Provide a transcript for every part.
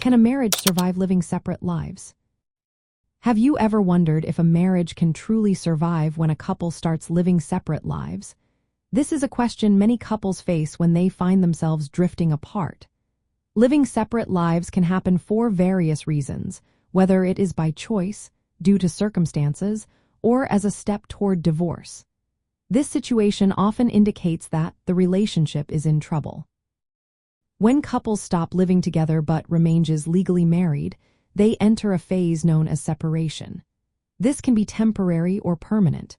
Can a marriage survive living separate lives? Have you ever wondered if a marriage can truly survive when a couple starts living separate lives? This is a question many couples face when they find themselves drifting apart. Living separate lives can happen for various reasons, whether it is by choice, due to circumstances, or as a step toward divorce. This situation often indicates that the relationship is in trouble. When couples stop living together but remain legally married, they enter a phase known as separation. This can be temporary or permanent.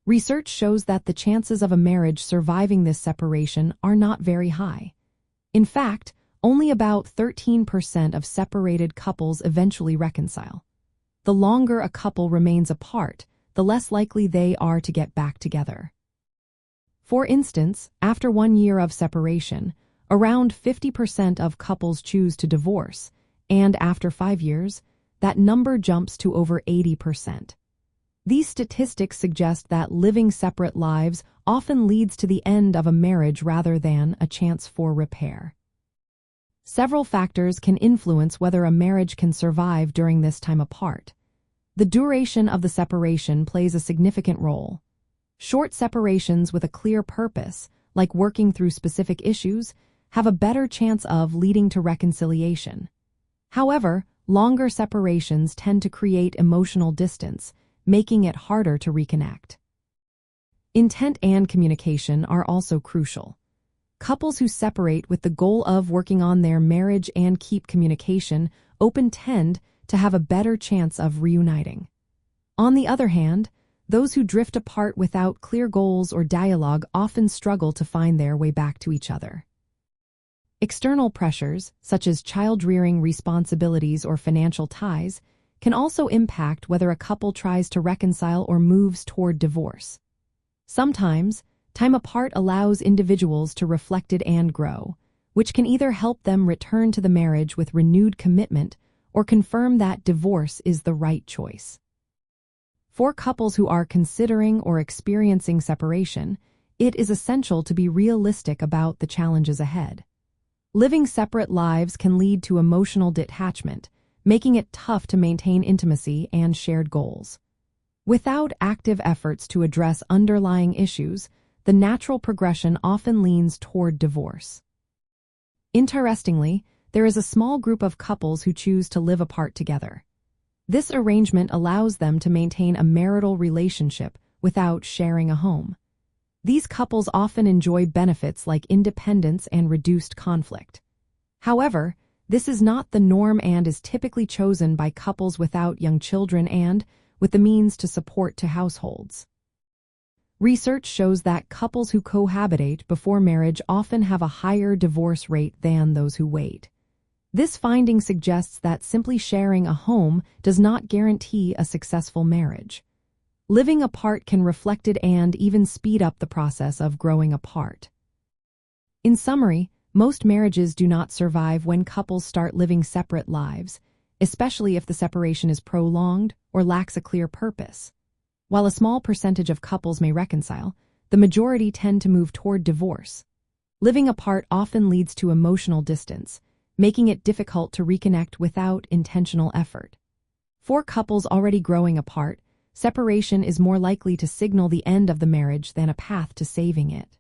Research shows that the chances of a marriage surviving this separation are not very high. In fact, only about 13% of separated couples eventually reconcile. The longer a couple remains apart, the less likely they are to get back together. For instance, after 1 year of separation, around 50% of couples choose to divorce, and after 5 years, that number jumps to over 80%. These statistics suggest that living separate lives often leads to the end of a marriage rather than a chance for repair. Several factors can influence whether a marriage can survive during this time apart. The duration of the separation plays a significant role. Short separations with a clear purpose, like working through specific issues, have a better chance of leading to reconciliation. However, longer separations tend to create emotional distance, making it harder to reconnect. Intent and communication are also crucial. Couples who separate with the goal of working on their marriage and keep communication open tend to have a better chance of reuniting. On the other hand, those who drift apart without clear goals or dialogue often struggle to find their way back to each other. External pressures, such as child-rearing responsibilities or financial ties, can also impact whether a couple tries to reconcile or moves toward divorce. Sometimes, time apart allows individuals to reflect and grow, which can either help them return to the marriage with renewed commitment or confirm that divorce is the right choice. For couples who are considering or experiencing separation, it is essential to be realistic about the challenges ahead. Living separate lives can lead to emotional detachment, making it tough to maintain intimacy and shared goals. Without active efforts to address underlying issues, the natural progression often leans toward divorce. Interestingly, there is a small group of couples who choose to live apart together. This arrangement allows them to maintain a marital relationship without sharing a home. These couples often enjoy benefits like independence and reduced conflict. However, this is not the norm and is typically chosen by couples without young children and with the means to support two households. Research shows that couples who cohabitate before marriage often have a higher divorce rate than those who wait. This finding suggests that simply sharing a home does not guarantee a successful marriage. Living apart can reflect it and even speed up the process of growing apart. In summary, most marriages do not survive when couples start living separate lives, especially if the separation is prolonged or lacks a clear purpose. While a small percentage of couples may reconcile, the majority tend to move toward divorce. Living apart often leads to emotional distance, making it difficult to reconnect without intentional effort. For couples already growing apart, separation is more likely to signal the end of the marriage than a path to saving it.